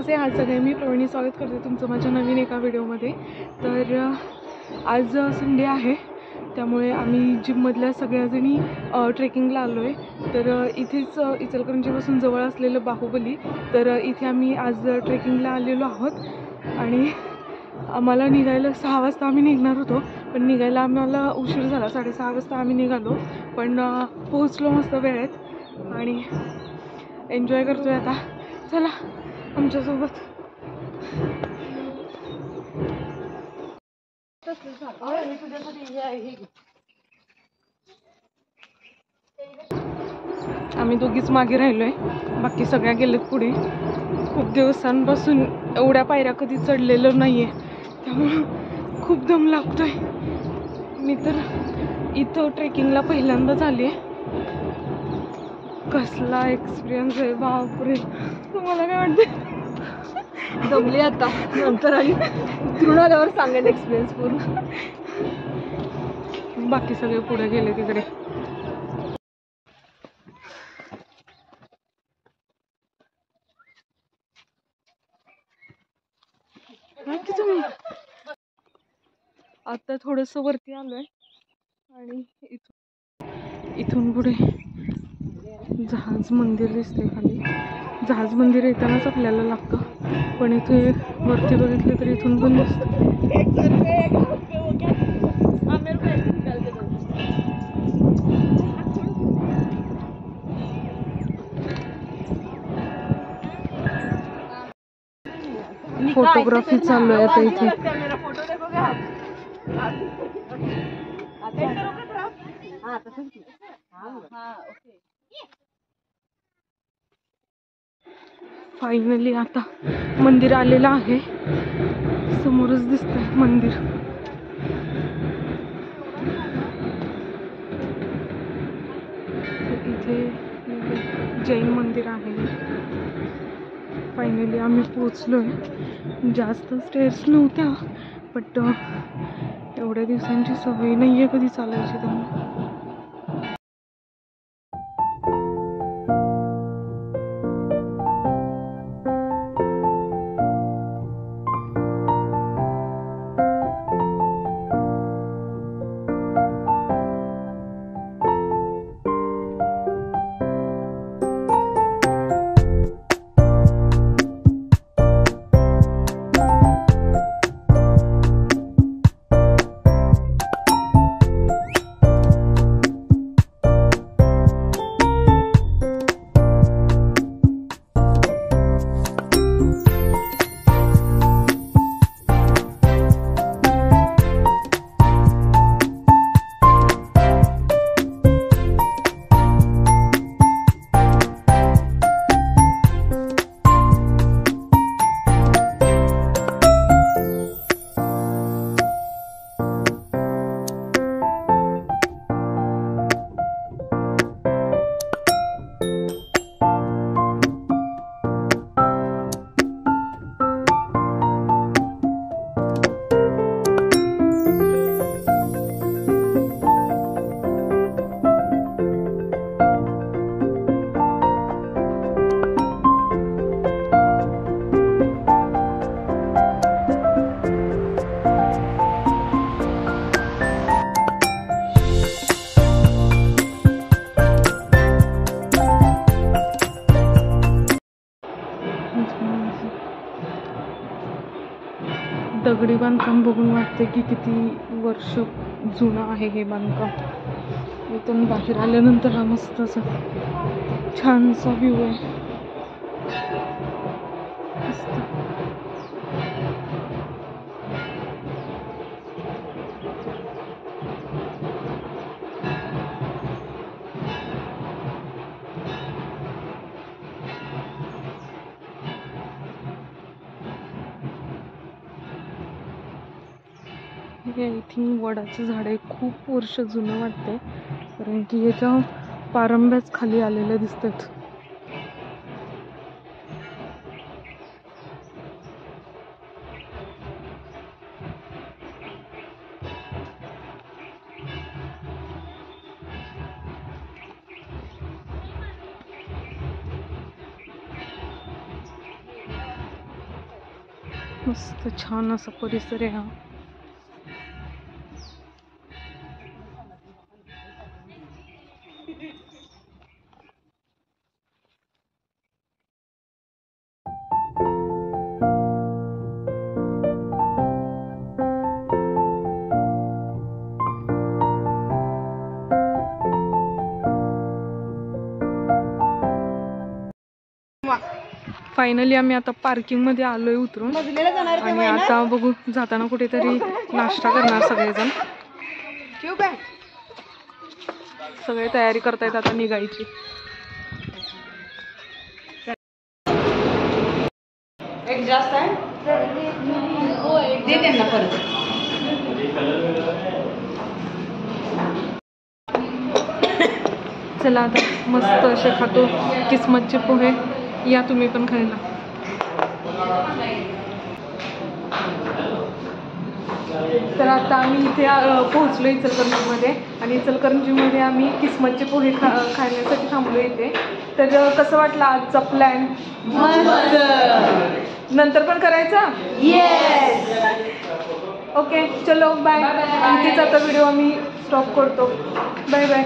कसे आहात सगळे? मी प्रवीणी स्वागत करते तुमचं माझ्या नवीन एका व्हिडिओमध्ये. तर आज संडे आहे, त्यामुळे आम्ही जिममधल्या सगळ्याजणी ट्रेकिंगला आलो आहे. तर इथेच इचलकरंजीपासून जवळ असलेलं बाहुबली, तर इथे आम्ही आज ट्रेकिंगला आलेलो आहोत. आणि आम्हाला निघायला 6 वाजता आम्ही निघणार होतो, पण निघायला आम्हाला उशीर झाला. 6:30 वाजता आम्ही निघालो, पण पोहोचलो मस्त वेळेत आणि एन्जॉय करतोय आता. चला आमच्यासोबत. आम्ही दोघीच मागे राहिलोय, बाकी सगळ्या गेलेत पुढे. खूप दिवसांपासून एवढ्या पायऱ्या कधी चढलेलो नाहीये, त्यामुळं खूप दम लागतोय. मी तर इथं ट्रेकिंगला पहिल्यांदाच आले. कसला एक्सपिरियन्स आहे बापरे. तुम्हाला काय वाटतं? दमली आता, नंतर आणि उतरून आल्यावर सांगेन एक्सपिरियन्स पूर्ण. बाकी सगळे पुढे गेले तिकडे. तुम्ही आता थोडंसं वरती आलोय आणि इथून पुढे जहाज मंदिर दिसते. खाली जहाज मंदिर येतानाच आपल्याला लागतं, पण इथे वरती बघितलं तर इथून पण दिसतं. फोटोग्राफी चालू आहे आता इथे. फायनली आता मंदिर आलेलं आहे, समोरच दिसतंय मंदिर. इथे जैन मंदिर आहे. फायनली आम्ही पोचलोय. जास्त स्टेअर्स नव्हत्या, बट एवढ्या दिवसांची सवय नाहीये कधी चालायची, त्यामुळे दगडी बांधकाम बघून वाटते की किती वर्ष जुनं आहे हे बांधकाम. इथून बाहेर आल्यानंतर हा मस्त असा छानसा व्ह्यू आहे. आय थिंक वडाचं झाड आहे, खूप वर्ष जुनं वाटतंय, कारण की याच्या पारंब्याच खाली आलेल्या दिसतात. मस्त छान असा परिसर आहे हा. फायनली आम्ही आता पार्किंग मध्ये आलोय उतरून आणि आता बघू जाताना कुठेतरी नाश्ता करणार सगळेजण. सगळे तयारी करतायत आता निघायची. एक जास्त आहे दे त्यांना परत. चला आता मस्त असे खातो किस्मतचे पोहे. या तुम्ही पण खायला. तर आता आम्ही इथे पोहोचलो इचलकरंजीमध्ये आणि इचलकरंजीमध्ये आम्ही किस्मतचे पोहे खाण्यासाठी थांबलो इथे. तर कसं वाटलं आजचा प्लॅन? नंतर पण करायचा? ओके चलो बाय. इथेच आता व्हिडिओ आम्ही स्टॉप करतो. Bye bye.